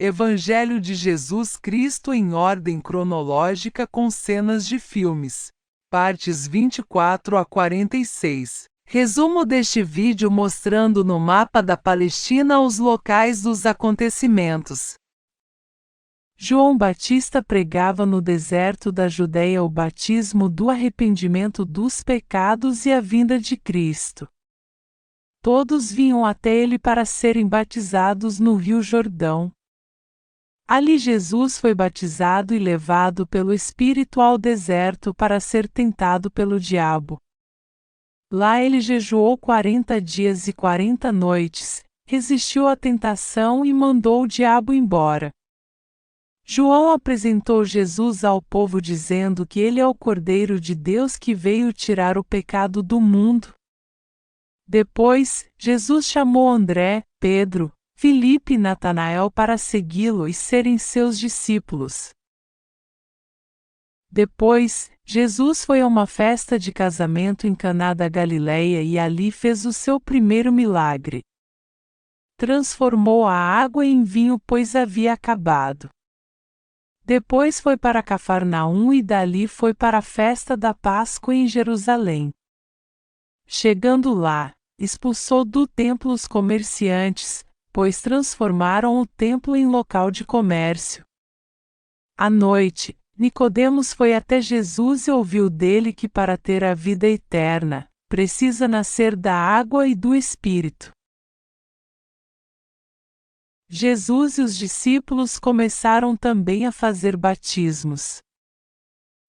Evangelho de Jesus Cristo em ordem cronológica com cenas de filmes. Partes 24 a 46. Resumo deste vídeo mostrando no mapa da Palestina os locais dos acontecimentos. João Batista pregava no deserto da Judeia o batismo do arrependimento dos pecados e a vinda de Cristo. Todos vinham até ele para serem batizados no Rio Jordão. Ali Jesus foi batizado e levado pelo Espírito ao deserto para ser tentado pelo diabo. Lá ele jejuou 40 dias e 40 noites, resistiu à tentação e mandou o diabo embora. João apresentou Jesus ao povo dizendo que ele é o Cordeiro de Deus que veio tirar o pecado do mundo. Depois, Jesus chamou André, Pedro, Filipe e Natanael para segui-lo e serem seus discípulos. Depois, Jesus foi a uma festa de casamento em Caná da Galileia e ali fez o seu primeiro milagre. Transformou a água em vinho, pois havia acabado. Depois foi para Cafarnaum e dali foi para a festa da Páscoa em Jerusalém. Chegando lá, expulsou do templo os comerciantes, pois transformaram o templo em local de comércio. À noite, Nicodemos foi até Jesus e ouviu dele que para ter a vida eterna, precisa nascer da água e do Espírito. Jesus e os discípulos começaram também a fazer batismos.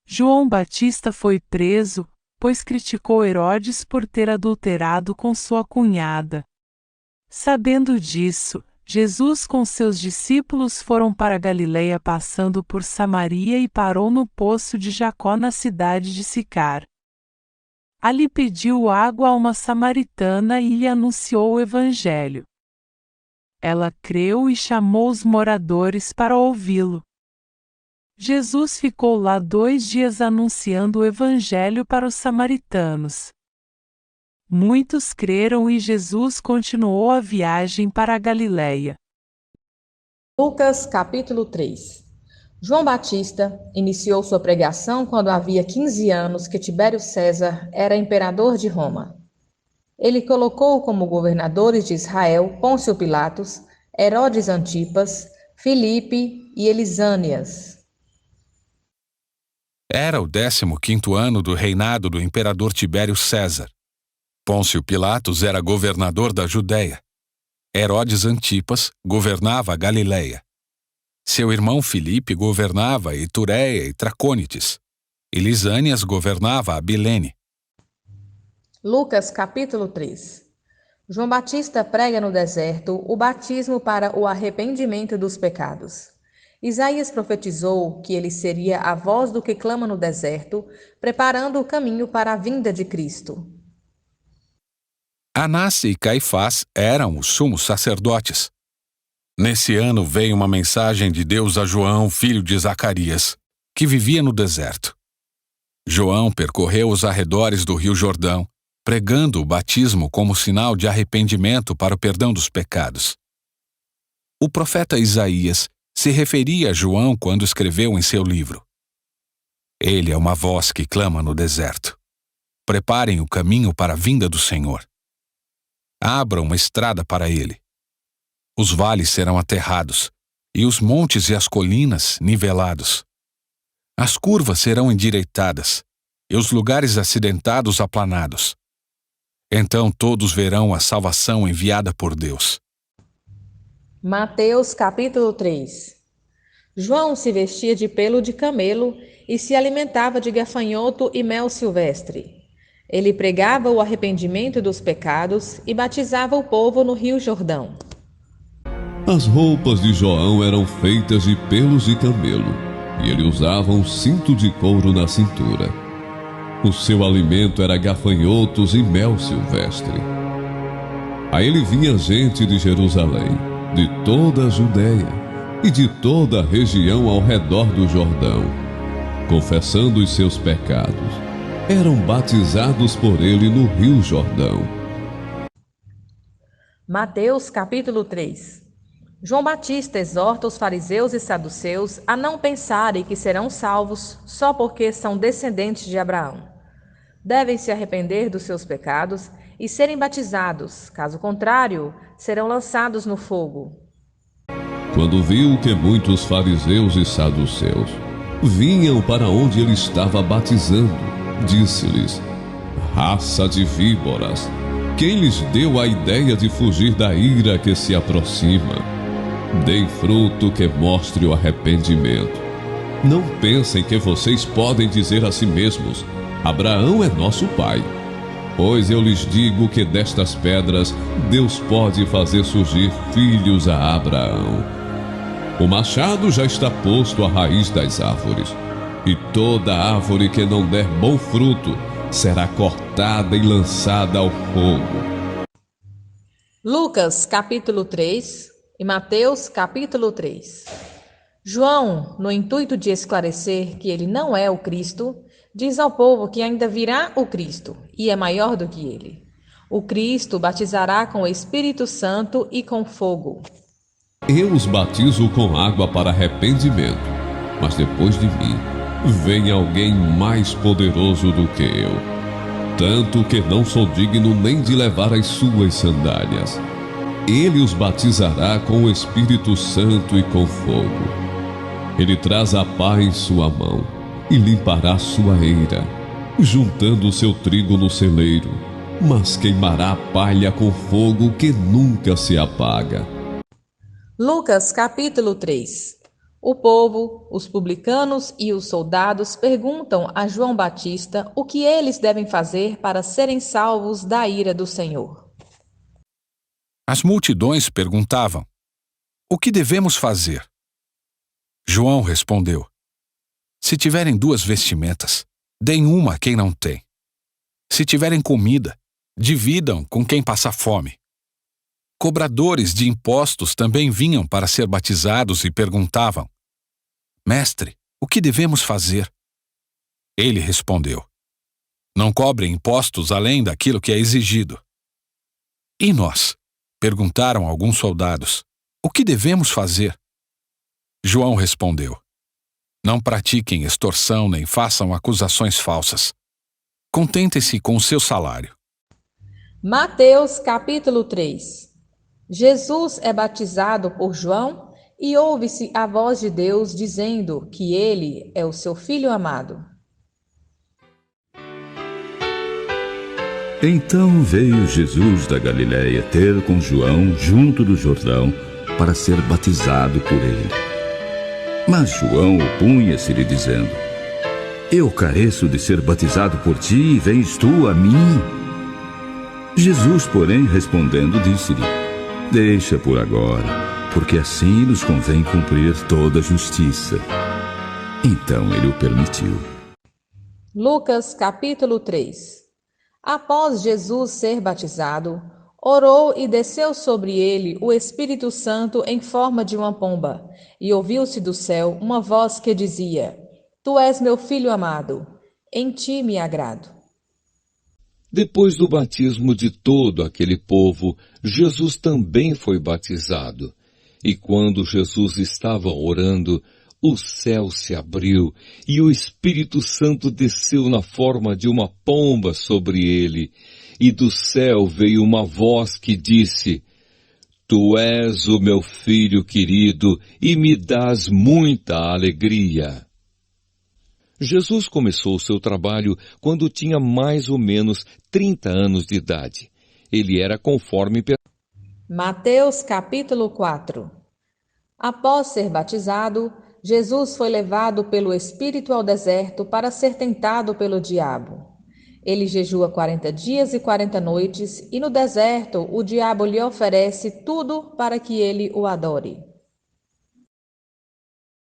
João Batista foi preso, pois criticou Herodes por ter adulterado com sua cunhada. Sabendo disso, Jesus com seus discípulos foram para Galileia passando por Samaria e parou no poço de Jacó na cidade de Sicar. Ali pediu água a uma samaritana e lhe anunciou o Evangelho. Ela creu e chamou os moradores para ouvi-lo. Jesus ficou lá 2 dias anunciando o Evangelho para os samaritanos. Muitos creram e Jesus continuou a viagem para a Galileia. Lucas capítulo 3. João Batista iniciou sua pregação quando havia 15 anos que Tibério César era imperador de Roma. Ele colocou como governadores de Israel Pôncio Pilatos, Herodes Antipas, Filipe e Elisânias. Era o 15º ano do reinado do imperador Tibério César. Pôncio Pilatos era governador da Judéia. Herodes Antipas governava a Galileia. Seu irmão Filipe governava Itureia e Tracônites. E Lisânias governava a Abilene. Lucas capítulo 3. João Batista prega no deserto o batismo para o arrependimento dos pecados. Isaías profetizou que ele seria a voz do que clama no deserto, preparando o caminho para a vinda de Cristo. Anás e Caifás eram os sumos sacerdotes. Nesse ano veio uma mensagem de Deus a João, filho de Zacarias, que vivia no deserto. João percorreu os arredores do Rio Jordão, pregando o batismo como sinal de arrependimento para o perdão dos pecados. O profeta Isaías se referia a João quando escreveu em seu livro: Ele é uma voz que clama no deserto. Preparem o caminho para a vinda do Senhor. Abram uma estrada para ele. Os vales serão aterrados, e os montes e as colinas nivelados. As curvas serão endireitadas, e os lugares acidentados aplanados. Então todos verão a salvação enviada por Deus. Mateus capítulo 3. João se vestia de pelo de camelo e se alimentava de gafanhoto e mel silvestre. Ele pregava o arrependimento dos pecados e batizava o povo no Rio Jordão. As roupas de João eram feitas de pelos de camelo, e ele usava um cinto de couro na cintura. O seu alimento era gafanhotos e mel silvestre. A ele vinha gente de Jerusalém, de toda a Judéia e de toda a região ao redor do Jordão, confessando os seus pecados. Eram batizados por ele no Rio Jordão. Mateus capítulo 3. João Batista exorta os fariseus e saduceus a não pensarem que serão salvos só porque são descendentes de Abraão. Devem se arrepender dos seus pecados e serem batizados, caso contrário, serão lançados no fogo. Quando viu que muitos fariseus e saduceus vinham para onde ele estava batizando, disse-lhes: raça de víboras, quem lhes deu a ideia de fugir da ira que se aproxima? Deem fruto que mostre o arrependimento. Não pensem que vocês podem dizer a si mesmos: Abraão é nosso pai. Pois eu lhes digo que destas pedras Deus pode fazer surgir filhos a Abraão. O machado já está posto à raiz das árvores, e toda árvore que não der bom fruto será cortada e lançada ao fogo. Lucas capítulo 3 e Mateus capítulo 3. João, no intuito de esclarecer que ele não é o Cristo, diz ao povo que ainda virá o Cristo, e é maior do que ele. O Cristo batizará com o Espírito Santo e com fogo. Eu os batizo com água para arrependimento, mas depois de mim vem alguém mais poderoso do que eu, tanto que não sou digno nem de levar as suas sandálias. Ele os batizará com o Espírito Santo e com fogo. Ele traz a pá em sua mão e limpará sua eira, juntando o seu trigo no celeiro, mas queimará a palha com fogo que nunca se apaga. Lucas capítulo 3. O povo, os publicanos e os soldados perguntam a João Batista o que eles devem fazer para serem salvos da ira do Senhor. As multidões perguntavam: o que devemos fazer? João respondeu: se tiverem 2 vestimentas, deem uma a quem não tem. Se tiverem comida, dividam com quem passa fome. Cobradores de impostos também vinham para ser batizados e perguntavam: Mestre, o que devemos fazer? Ele respondeu: não cobrem impostos além daquilo que é exigido. E nós? Perguntaram alguns soldados: o que devemos fazer? João respondeu: não pratiquem extorsão nem façam acusações falsas. Contentem-se com o seu salário. Mateus capítulo 3. Jesus é batizado por João e ouve-se a voz de Deus dizendo que ele é o seu filho amado. Então veio Jesus da Galiléia ter com João junto do Jordão para ser batizado por ele. Mas João opunha-se-lhe dizendo: eu careço de ser batizado por ti e vens tu a mim? Jesus, porém, respondendo, disse-lhe: deixa por agora, porque assim nos convém cumprir toda a justiça. Então ele o permitiu. Lucas capítulo 3. Após Jesus ser batizado, orou e desceu sobre ele o Espírito Santo em forma de uma pomba, e ouviu-se do céu uma voz que dizia: Tu és meu filho amado, em ti me agrado. Depois do batismo de todo aquele povo, Jesus também foi batizado. E quando Jesus estava orando, o céu se abriu e o Espírito Santo desceu na forma de uma pomba sobre ele. E do céu veio uma voz que disse: Tu és o meu filho querido e me dás muita alegria. Jesus começou o seu trabalho quando tinha mais ou menos 30 anos de idade. Ele era conforme... Mateus capítulo 4. Após ser batizado, Jesus foi levado pelo Espírito ao deserto para ser tentado pelo diabo. Ele jejua 40 dias e 40 noites, e no deserto o diabo lhe oferece tudo para que ele o adore.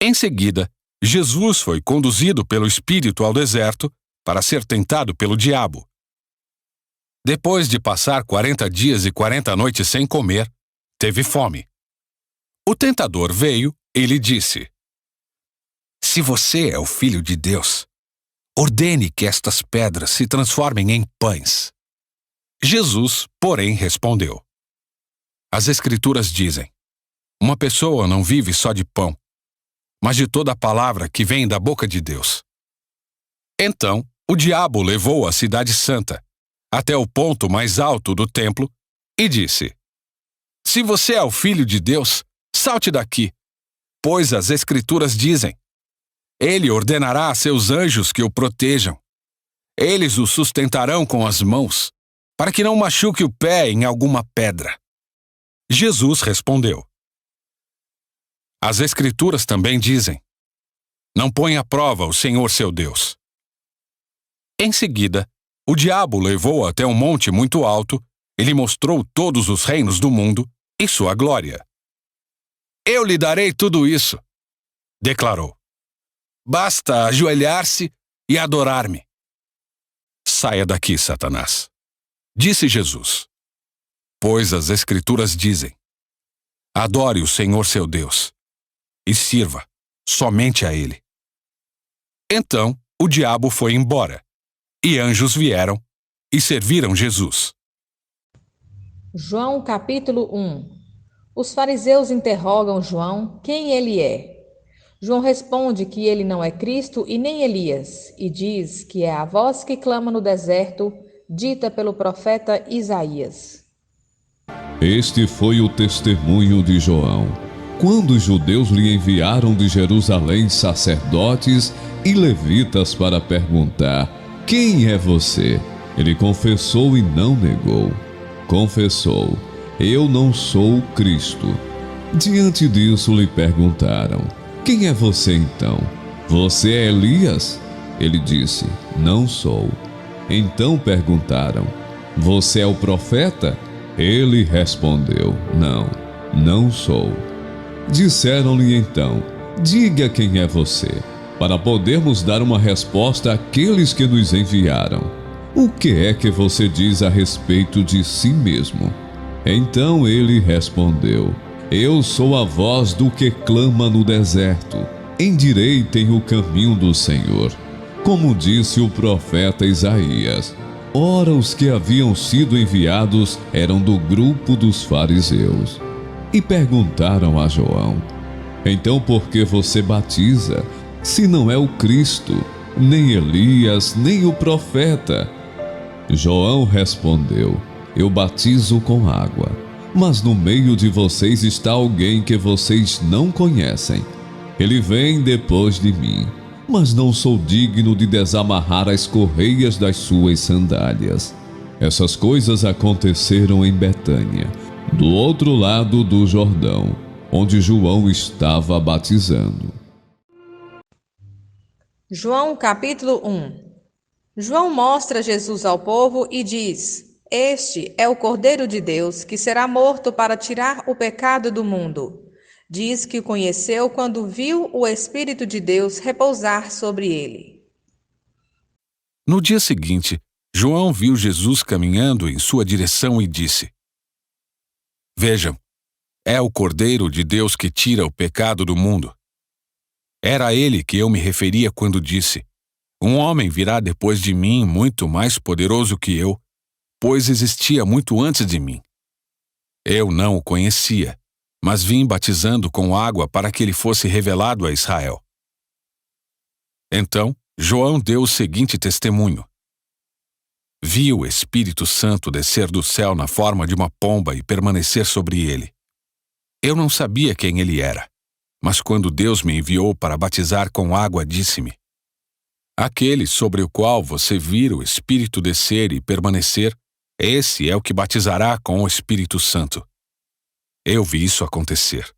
Em seguida, Jesus foi conduzido pelo Espírito ao deserto para ser tentado pelo diabo. Depois de passar 40 dias e 40 noites sem comer, teve fome. O tentador veio e lhe disse: Se você é o Filho de Deus, ordene que estas pedras se transformem em pães. Jesus, porém, respondeu: As Escrituras dizem: Uma pessoa não vive só de pão, mas de toda a palavra que vem da boca de Deus. Então, o diabo levou a cidade santa até o ponto mais alto do templo e disse: Se você é o Filho de Deus, salte daqui, pois as Escrituras dizem: Ele ordenará a seus anjos que o protejam. Eles o sustentarão com as mãos, para que não machuque o pé em alguma pedra. Jesus respondeu: As Escrituras também dizem: Não ponha à prova o Senhor seu Deus. Em seguida, o diabo levou-o até um monte muito alto e lhe mostrou todos os reinos do mundo e sua glória. Eu lhe darei tudo isso, declarou. Basta ajoelhar-se e adorar-me. Saia daqui, Satanás, disse Jesus, pois as Escrituras dizem: Adore o Senhor seu Deus e sirva somente a Ele. Então o diabo foi embora, e anjos vieram e serviram Jesus. João capítulo 1. Os fariseus interrogam João quem ele é. João responde que ele não é Cristo e nem Elias, e diz que é a voz que clama no deserto, dita pelo profeta Isaías. Este foi o testemunho de João, quando os judeus lhe enviaram de Jerusalém sacerdotes e levitas para perguntar: Quem é você? Ele confessou e não negou. Confessou: Eu não sou o Cristo. Diante disso lhe perguntaram: Quem é você então? Você é Elias? Ele disse: Não sou. Então perguntaram: Você é o profeta? Ele respondeu: Não sou. Disseram-lhe então: Diga quem é você, para podermos dar uma resposta àqueles que nos enviaram. O que é que você diz a respeito de si mesmo? Então ele respondeu: Eu sou a voz do que clama no deserto. Endireitem o caminho do Senhor. Como disse o profeta Isaías. Ora, os que haviam sido enviados eram do grupo dos fariseus. E perguntaram a João: Então por que você batiza, se não é o Cristo, nem Elias, nem o profeta? João respondeu: Eu batizo com água, mas no meio de vocês está alguém que vocês não conhecem. Ele vem depois de mim, mas não sou digno de desamarrar as correias das suas sandálias. Essas coisas aconteceram em Betânia, do outro lado do Jordão, onde João estava batizando. João capítulo 1. João mostra Jesus ao povo e diz: Este é o Cordeiro de Deus que será morto para tirar o pecado do mundo. Diz que o conheceu quando viu o Espírito de Deus repousar sobre ele. No dia seguinte, João viu Jesus caminhando em sua direção e disse: Vejam, é o Cordeiro de Deus que tira o pecado do mundo. Era a ele que eu me referia quando disse: Um homem virá depois de mim muito mais poderoso que eu, pois existia muito antes de mim. Eu não o conhecia, mas vim batizando com água para que ele fosse revelado a Israel. Então, João deu o seguinte testemunho: Vi o Espírito Santo descer do céu na forma de uma pomba e permanecer sobre ele. Eu não sabia quem ele era, mas quando Deus me enviou para batizar com água, disse-me: Aquele sobre o qual você vira o Espírito descer e permanecer, esse é o que batizará com o Espírito Santo. Eu vi isso acontecer,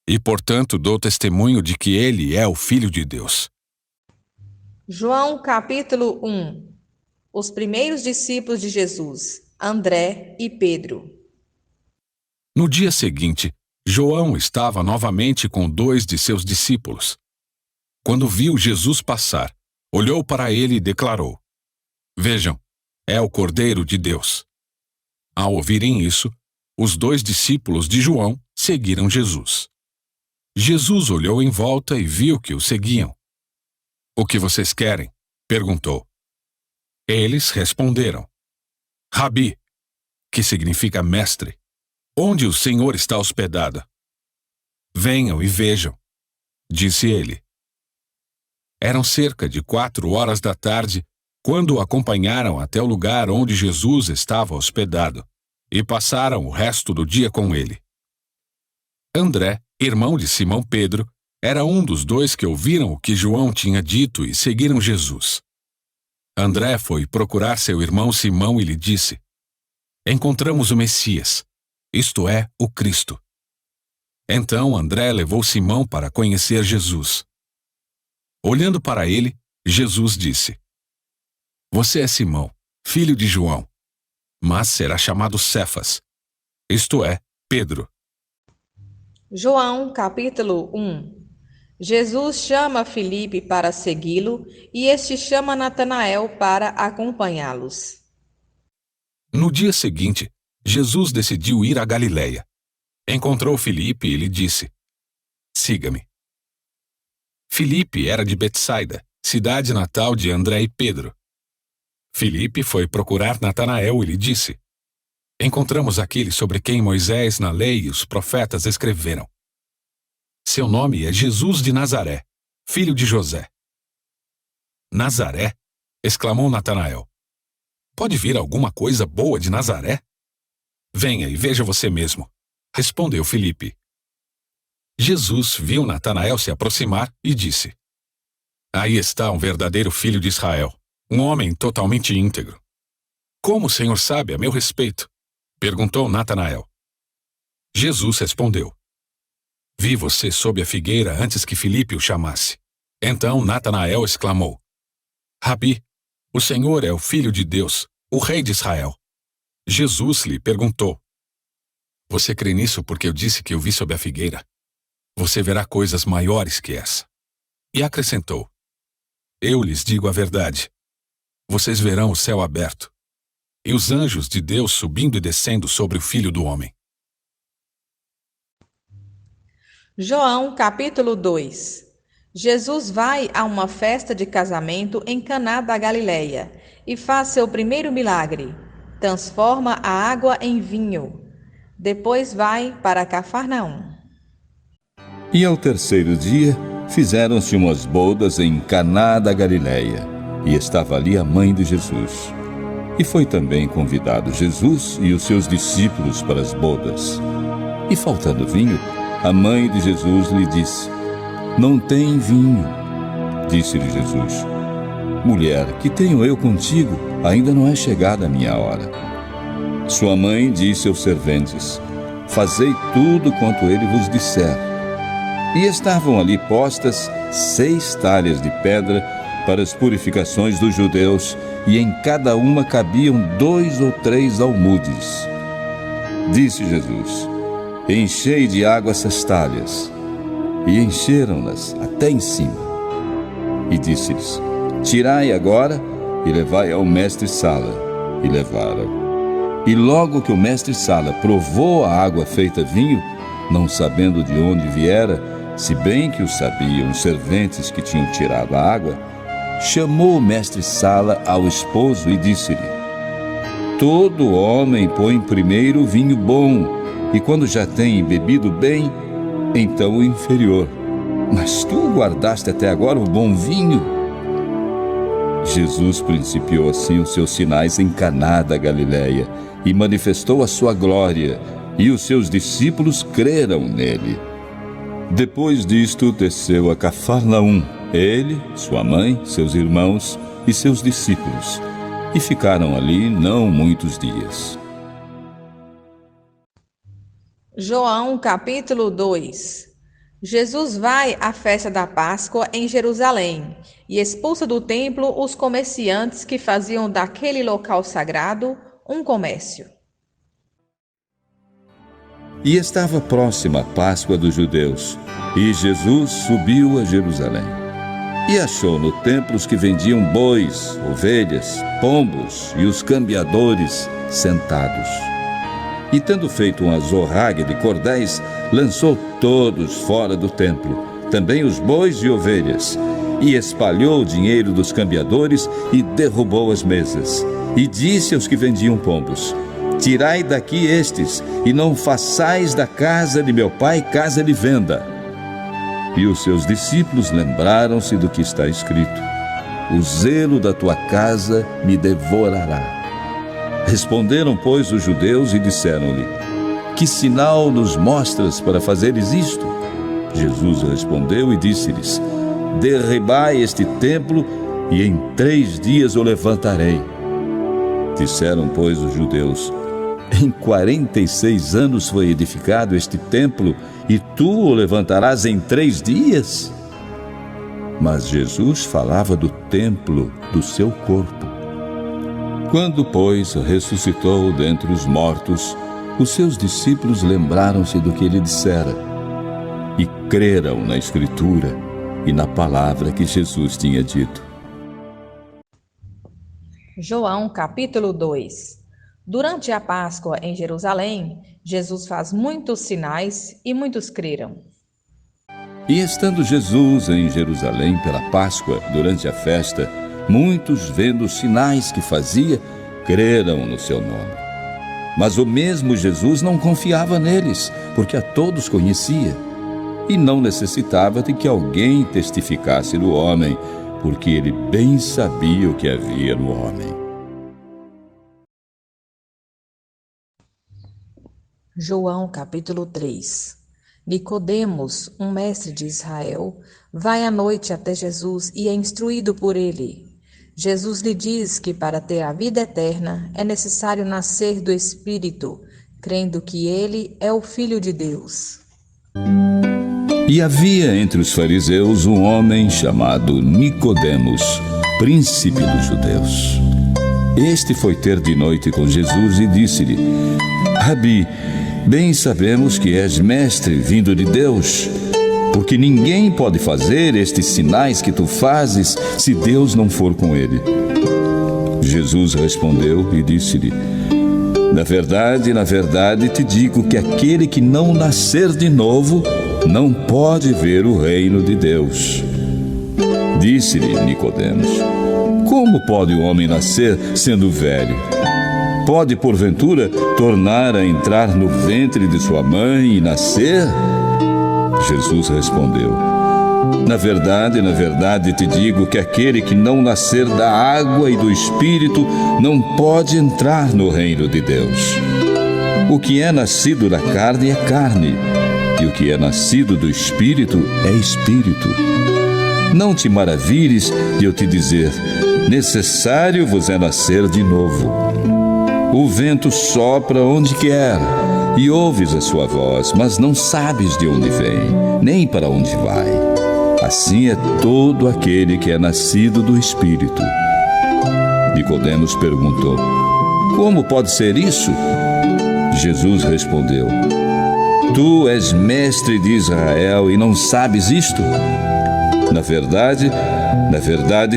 e portanto dou testemunho de que ele é o Filho de Deus. João capítulo 1. Os primeiros discípulos de Jesus, André e Pedro. No dia seguinte, João estava novamente com 2 de seus discípulos. Quando viu Jesus passar, olhou para ele e declarou: Vejam, é o Cordeiro de Deus. Ao ouvirem isso, os 2 discípulos de João seguiram Jesus. Jesus olhou em volta e viu que o seguiam. O que vocês querem? Perguntou. Eles responderam: Rabi, que significa mestre, onde o Senhor está hospedado? Venham e vejam, disse ele. Eram cerca de 4 horas da tarde quando o acompanharam até o lugar onde Jesus estava hospedado e passaram o resto do dia com ele. André, irmão de Simão Pedro, era um dos 2 que ouviram o que João tinha dito e seguiram Jesus. André foi procurar seu irmão Simão e lhe disse: Encontramos o Messias, isto é, o Cristo. Então André levou Simão para conhecer Jesus. Olhando para ele, Jesus disse: Você é Simão, filho de João, mas será chamado Cefas, isto é, Pedro. João, capítulo 1. Jesus chama Filipe para segui-lo e este chama Natanael para acompanhá-los. No dia seguinte, Jesus decidiu ir a Galiléia. Encontrou Filipe e lhe disse: Siga-me. Filipe era de Betsaida, cidade natal de André e Pedro. Filipe foi procurar Natanael e lhe disse: Encontramos aquele sobre quem Moisés na lei e os profetas escreveram. Seu nome é Jesus de Nazaré, filho de José. Nazaré? Exclamou Natanael. Pode vir alguma coisa boa de Nazaré? Venha e veja você mesmo, respondeu Filipe. Jesus viu Natanael se aproximar e disse: Aí está um verdadeiro filho de Israel, um homem totalmente íntegro. Como o Senhor sabe a meu respeito? Perguntou Natanael. Jesus respondeu: Vi você sob a figueira antes que Filipe o chamasse. Então Natanael exclamou: Rabi, o Senhor é o Filho de Deus, o Rei de Israel. Jesus lhe perguntou: Você crê nisso porque eu disse que eu vi sob a figueira? Você verá coisas maiores que essa. E acrescentou: Eu lhes digo a verdade. Vocês verão o céu aberto e os anjos de Deus subindo e descendo sobre o Filho do Homem. João, capítulo 2. Jesus vai a uma festa de casamento em Caná da Galileia e faz seu primeiro milagre. Transforma a água em vinho. Depois vai para Cafarnaum. E ao terceiro dia, fizeram-se umas bodas em Caná da Galileia, e estava ali a mãe de Jesus. E foi também convidado Jesus e os seus discípulos para as bodas. E faltando vinho, a mãe de Jesus lhe disse: Não tem vinho. Disse-lhe Jesus: Mulher, que tenho eu contigo? Ainda não é chegada a minha hora. Sua mãe disse aos serventes: Fazei tudo quanto ele vos disser. E estavam ali postas 6 talhas de pedra para as purificações dos judeus, e em cada uma cabiam 2 ou 3 almudes. Disse Jesus: Enchei de água essas talhas. E encheram-nas até em cima. E disse-lhes: Tirai agora e levai ao mestre-sala. E levaram. E logo que o mestre-sala provou a água feita vinho, não sabendo de onde viera, se bem que o sabiam os serventes que tinham tirado a água, chamou o mestre-sala ao esposo e disse-lhe: Todo homem põe primeiro o vinho bom, e quando já tem bebido bem, então o inferior. Mas tu guardaste até agora o bom vinho. Jesus principiou assim os seus sinais em Caná da Galileia e manifestou a sua glória, e os seus discípulos creram nele. Depois disto, desceu a Cafarnaum, ele, sua mãe, seus irmãos e seus discípulos, e ficaram ali não muitos dias. João, capítulo 2. Jesus vai à festa da Páscoa em Jerusalém e expulsa do templo os comerciantes que faziam daquele local sagrado um comércio. E estava próxima a Páscoa dos judeus, e Jesus subiu a Jerusalém. E achou no templo os que vendiam bois, ovelhas, pombos e os cambiadores sentados. E tendo feito uma azorrague de cordéis, lançou todos fora do templo, também os bois e ovelhas, e espalhou o dinheiro dos cambiadores e derrubou as mesas. E disse aos que vendiam pombos: tirai daqui estes, e não façais da casa de meu pai casa de venda. E os seus discípulos lembraram-se do que está escrito: o zelo da tua casa me devorará. Responderam, pois, os judeus e disseram-lhe: que sinal nos mostras para fazeres isto? Jesus respondeu e disse-lhes: derribai este templo, e em 3 dias o levantarei. Disseram, pois, os judeus: em 46 anos foi edificado este templo, e tu o levantarás em 3 dias? Mas Jesus falava do templo do seu corpo. Quando, pois, ressuscitou dentre os mortos, os seus discípulos lembraram-se do que ele dissera, e creram na Escritura e na palavra que Jesus tinha dito. João capítulo 2. Durante a Páscoa em Jerusalém, Jesus faz muitos sinais e muitos creram. E estando Jesus em Jerusalém pela Páscoa, durante a festa, muitos, vendo os sinais que fazia, creram no seu nome. Mas o mesmo Jesus não confiava neles, porque a todos conhecia, e não necessitava de que alguém testificasse do homem, porque ele bem sabia o que havia no homem. João capítulo 3. Nicodemos, um mestre de Israel, vai à noite até Jesus e é instruído por ele. Jesus lhe diz que para ter a vida eterna é necessário nascer do Espírito, crendo que ele é o Filho de Deus. E havia entre os fariseus um homem chamado Nicodemos, príncipe dos judeus. Este foi ter de noite com Jesus e disse-lhe: Rabi, bem sabemos que és mestre vindo de Deus, porque ninguém pode fazer estes sinais que tu fazes se Deus não for com ele. Jesus respondeu e disse-lhe: na verdade te digo que aquele que não nascer de novo não pode ver o reino de Deus. Disse-lhe Nicodemos: como pode o homem nascer sendo velho? Pode, porventura, tornar a entrar no ventre de sua mãe e nascer? Jesus respondeu: na verdade te digo que aquele que não nascer da água e do Espírito não pode entrar no reino de Deus. O que é nascido da carne é carne, e o que é nascido do Espírito é Espírito. Não te maravilhes de eu te dizer: necessário vos é nascer de novo. O vento sopra onde quer, e ouves a sua voz, mas não sabes de onde vem, nem para onde vai. Assim é todo aquele que é nascido do Espírito. Nicodemos perguntou: como pode ser isso? Jesus respondeu: tu és mestre de Israel e não sabes isto? Na verdade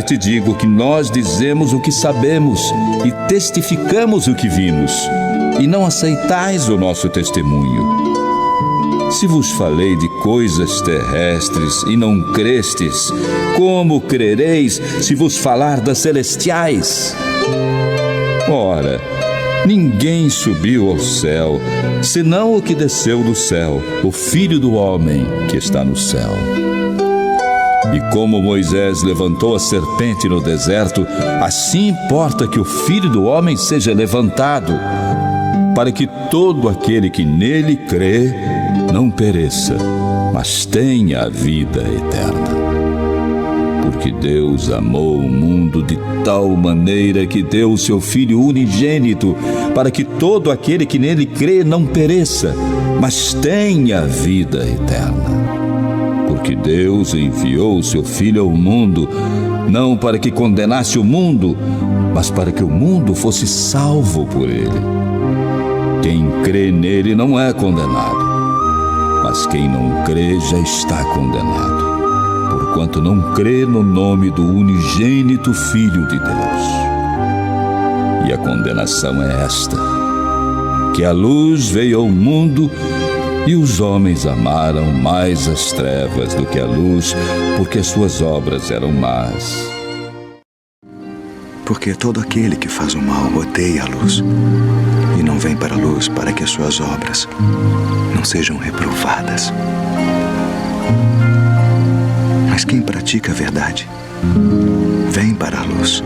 te digo que nós dizemos o que sabemos e testificamos o que vimos, e não aceitais o nosso testemunho. Se vos falei de coisas terrestres e não crestes, como crereis se vos falar das celestiais? Ora, ninguém subiu ao céu, senão o que desceu do céu, o Filho do Homem que está no céu. E como Moisés levantou a serpente no deserto, assim importa que o Filho do Homem seja levantado, para que todo aquele que nele crê não pereça, mas tenha a vida eterna. Porque Deus amou o mundo de tal maneira que deu o seu Filho unigênito, para que todo aquele que nele crê não pereça, mas tenha a vida eterna. Porque Deus enviou o seu Filho ao mundo, não para que condenasse o mundo, mas para que o mundo fosse salvo por ele. Quem crê nele não é condenado, mas quem não crê já está condenado, porquanto não crê no nome do unigênito Filho de Deus. E a condenação é esta: que a luz veio ao mundo, e os homens amaram mais as trevas do que a luz, porque as suas obras eram más. Porque todo aquele que faz o mal odeia a luz e não João vem para a luz para que as suas obras não sejam reprovadas. Mas quem pratica a verdade vem para a luz,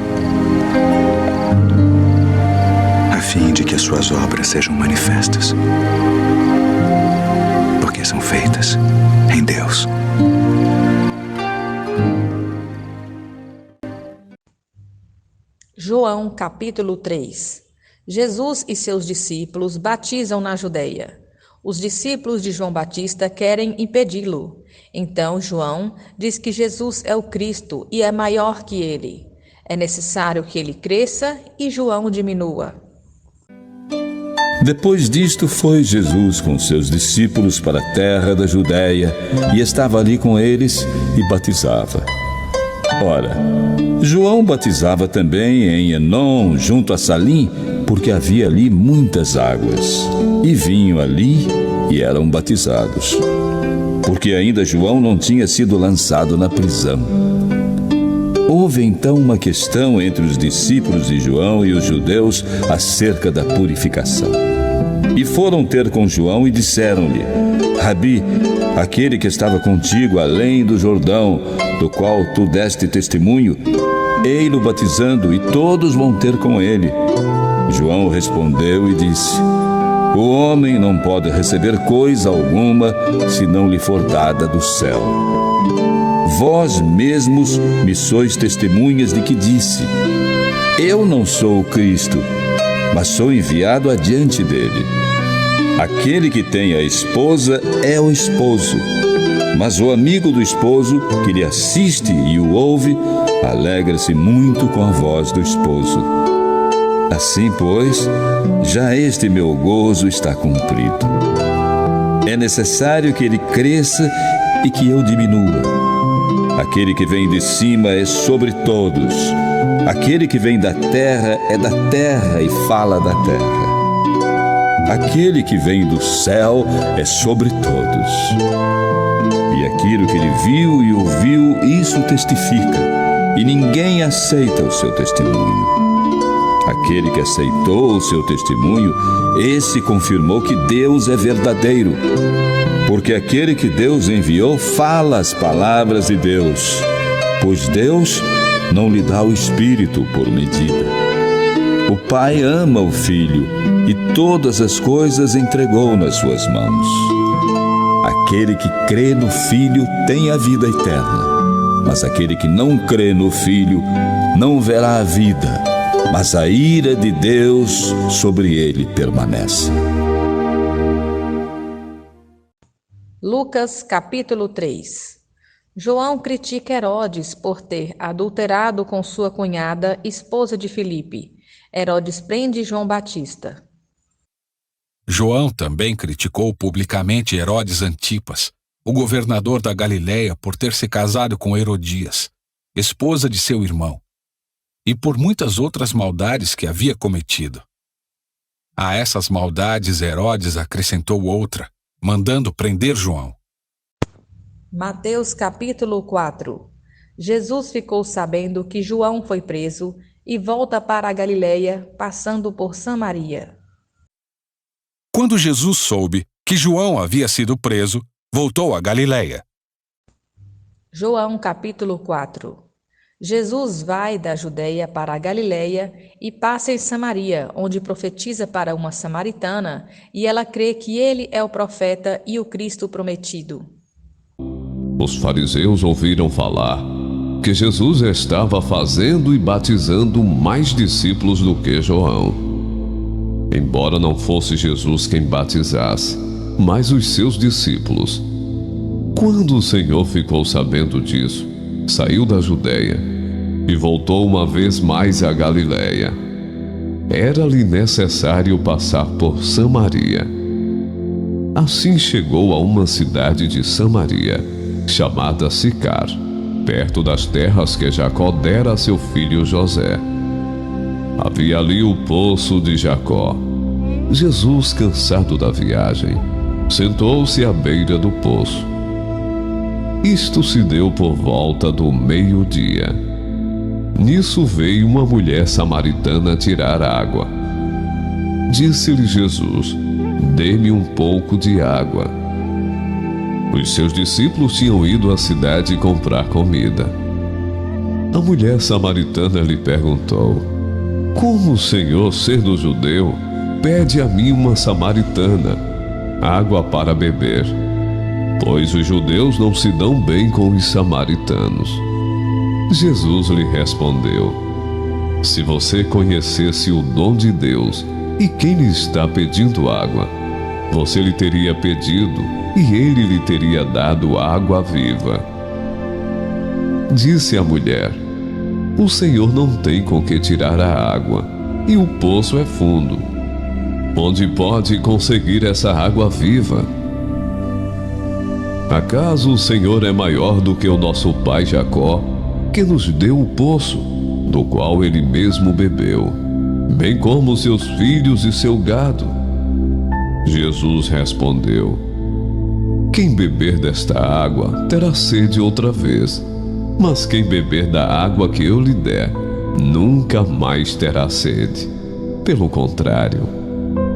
a fim de que as suas obras sejam manifestas, porque são feitas em Deus. João capítulo 3. Jesus e seus discípulos batizam na Judeia. Os discípulos de João Batista querem impedi-lo. Então João diz que Jesus é o Cristo e é maior que ele. É necessário que ele cresça e João diminua. Depois disto foi Jesus com seus discípulos para a terra da Judeia e estava ali com eles e batizava. Ora, João batizava também em Enom, junto a Salim, porque havia ali muitas águas, e vinham ali e eram batizados, porque ainda João não tinha sido lançado na prisão. Houve então uma questão entre os discípulos de João e os judeus acerca da purificação. E foram ter com João e disseram-lhe: Rabi, aquele que estava contigo além do Jordão, do qual tu deste testemunho, ei-lo batizando, e todos vão ter com ele. João respondeu e disse: O homem não pode receber coisa alguma se não lhe for dada do céu. Vós mesmos me sois testemunhas de que disse: Eu não sou o Cristo, mas sou enviado adiante dele. Aquele que tem a esposa é o esposo, mas o amigo do esposo que lhe assiste e o ouve, alegra-se muito com a voz do esposo. Assim, pois, já este meu gozo está cumprido. É necessário que ele cresça e que eu diminua. Aquele que vem de cima é sobre todos. Aquele que vem da terra é da terra e fala da terra. Aquele que vem do céu é sobre todos. E aquilo que ele viu e ouviu, isso testifica, e ninguém aceita o seu testemunho. Aquele que aceitou o seu testemunho, esse confirmou que Deus é verdadeiro, porque aquele que Deus enviou fala as palavras de Deus, pois Deus não lhe dá o Espírito por medida. O Pai ama o Filho e todas as coisas entregou nas suas mãos. Aquele que crê no Filho tem a vida eterna, mas aquele que não crê no Filho não verá a vida, mas a ira de Deus sobre ele permanece. Lucas capítulo 3. João critica Herodes por ter adulterado com sua cunhada, esposa de Filipe. Herodes prende João Batista. João também criticou publicamente Herodes Antipas, o governador da Galiléia, por ter se casado com Herodias, esposa de seu irmão, e por muitas outras maldades que havia cometido. A essas maldades Herodes acrescentou outra, mandando prender João. Mateus capítulo 4. Jesus ficou sabendo que João foi preso e volta para a Galiléia, passando por Samaria. Quando Jesus soube que João havia sido preso, voltou a Galiléia. João capítulo 4. Jesus vai da Judeia para a Galiléia e passa em Samaria, onde profetiza para uma samaritana, e ela crê que ele é o profeta e o Cristo prometido. Os fariseus ouviram falar que Jesus estava fazendo e batizando mais discípulos do que João. Embora não fosse Jesus quem batizasse, mas os seus discípulos. Quando o Senhor ficou sabendo disso, saiu da Judeia e voltou uma vez mais à Galiléia. Era-lhe necessário passar por Samaria. Assim chegou a uma cidade de Samaria, chamada Sicar, perto das terras que Jacó dera a seu filho José. Havia ali o poço de Jacó. Jesus, cansado da viagem, sentou-se à beira do poço. Isto se deu por volta do meio-dia. Nisso veio uma mulher samaritana tirar água. Disse-lhe Jesus: dê-me um pouco de água. Os seus discípulos tinham ido à cidade comprar comida. A mulher samaritana lhe perguntou: como o Senhor, sendo judeu, pede a mim, uma samaritana, água para beber? Pois os judeus não se dão bem com os samaritanos. Jesus lhe respondeu: se você conhecesse o dom de Deus e quem lhe está pedindo água, você lhe teria pedido e ele lhe teria dado água viva. Disse a mulher: o Senhor não tem com que tirar a água, e o poço é fundo. Onde pode conseguir essa água viva? Acaso o Senhor é maior do que o nosso pai Jacó, que nos deu o poço, do qual ele mesmo bebeu, bem como seus filhos e seu gado? Jesus respondeu: quem beber desta água terá sede outra vez, mas quem beber da água que eu lhe der, nunca mais terá sede. Pelo contrário,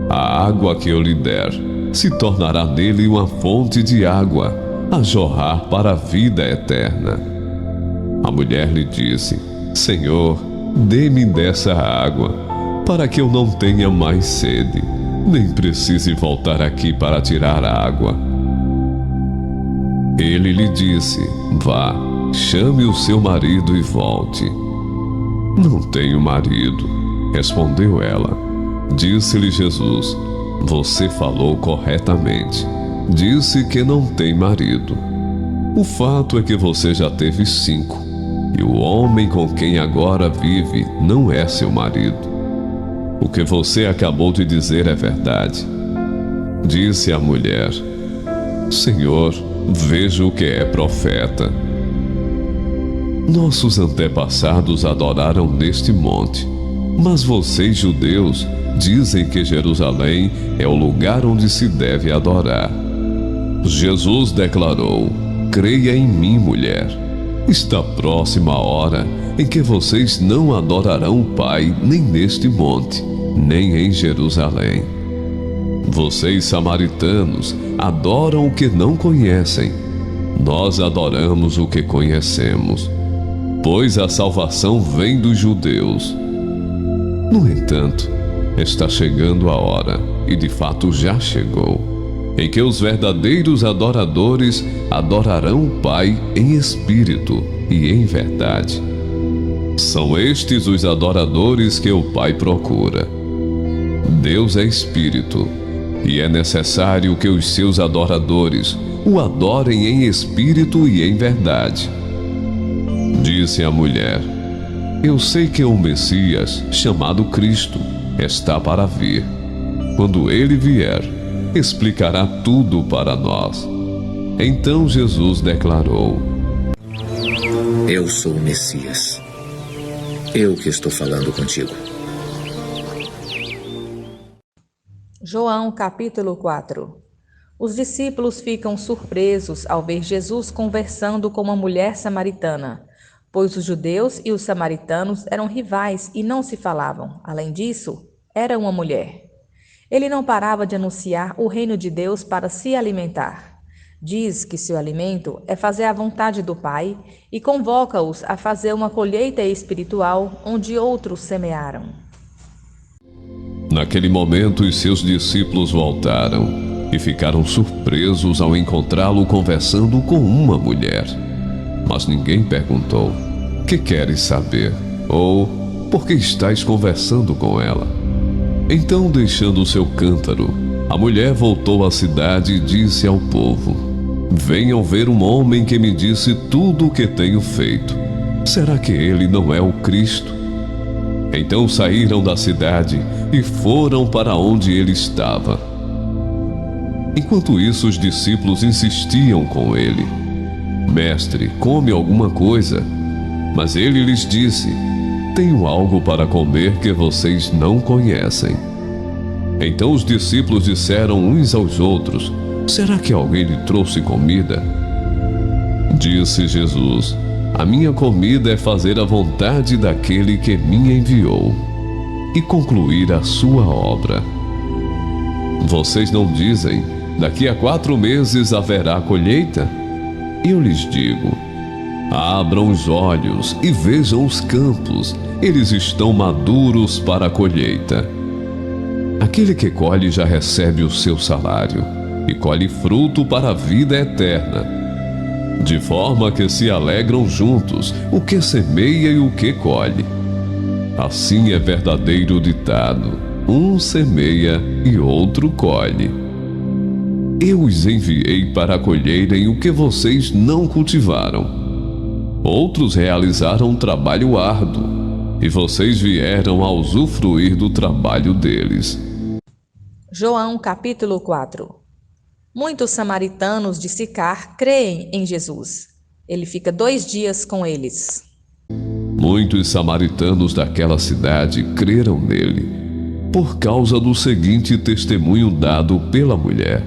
a água que eu lhe der se tornará nele uma fonte de água a jorrar para a vida eterna. A mulher lhe disse: Senhor, dê-me dessa água, para que eu não tenha mais sede, nem precise voltar aqui para tirar a água. Ele lhe disse: vá, chame o seu marido e volte. Não tenho marido, respondeu ela. Disse-lhe Jesus: você falou corretamente. Disse que não tem marido. O fato é que você já teve 5, e o homem com quem agora vive não é seu marido. O que você acabou de dizer é verdade. Disse a mulher: Senhor, vejo que é profeta. Nossos antepassados adoraram neste monte, mas vocês, judeus, dizem que Jerusalém é o lugar onde se deve adorar. Jesus declarou: creia em mim, mulher. Está próxima a hora em que vocês não adorarão o Pai nem neste monte, nem em Jerusalém. Vocês, samaritanos, adoram o que não conhecem. Nós adoramos o que conhecemos, pois a salvação vem dos judeus. No entanto, está chegando a hora, e de fato já chegou, em que os verdadeiros adoradores adorarão o Pai em espírito e em verdade. São estes os adoradores que o Pai procura. Deus é espírito, e é necessário que os seus adoradores o adorem em espírito e em verdade. Disse a mulher: eu sei que o Messias, chamado Cristo, está para vir. Quando ele vier, explicará tudo para nós. Então Jesus declarou: eu sou o Messias. Eu que estou falando contigo. João capítulo 4. Os discípulos ficam surpresos ao ver Jesus conversando com uma mulher samaritana, pois os judeus e os samaritanos eram rivais e não se falavam. Além disso, era uma mulher. Ele não parava de anunciar o reino de Deus para se alimentar. Diz que seu alimento é fazer a vontade do Pai e convoca-os a fazer uma colheita espiritual onde outros semearam. Naquele momento, os seus discípulos voltaram e ficaram surpresos ao encontrá-lo conversando com uma mulher. Mas ninguém perguntou: que queres saber? Ou por que estás conversando com ela? Então, deixando o seu cântaro, a mulher voltou à cidade e disse ao povo: venham ver um homem que me disse tudo o que tenho feito. Será que ele não é o Cristo? Então saíram da cidade e foram para onde ele estava. Enquanto isso, os discípulos insistiam com ele: mestre, come alguma coisa. Mas ele lhes disse: tenho algo para comer que vocês não conhecem. Então os discípulos disseram uns aos outros: será que alguém lhe trouxe comida? Disse Jesus: a minha comida é fazer a vontade daquele que me enviou e concluir a sua obra. Vocês não dizem: daqui a 4 meses haverá colheita? Eu lhes digo: abram os olhos e vejam os campos, eles estão maduros para a colheita. Aquele que colhe já recebe o seu salário e colhe fruto para a vida eterna, de forma que se alegram juntos o que semeia e o que colhe. Assim é verdadeiro o ditado: um semeia e outro colhe. Eu os enviei para colherem o que vocês não cultivaram. Outros realizaram um trabalho árduo, e vocês vieram a usufruir do trabalho deles. João capítulo 4. Muitos samaritanos de Sicar creem em Jesus. Ele fica 2 dias com eles. Muitos samaritanos daquela cidade creram nele, por causa do seguinte testemunho dado pela mulher: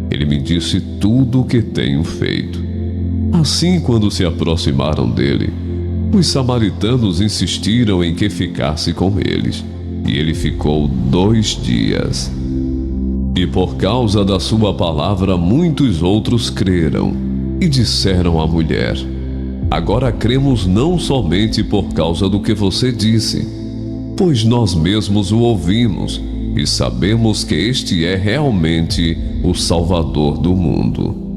ele me disse tudo o que tenho feito. Assim, quando se aproximaram dele, os samaritanos insistiram em que ficasse com eles, e ele ficou 2 dias. E por causa da sua palavra muitos outros creram, e disseram à mulher: agora cremos não somente por causa do que você disse, pois nós mesmos o ouvimos, e sabemos que este é realmente o Salvador do mundo.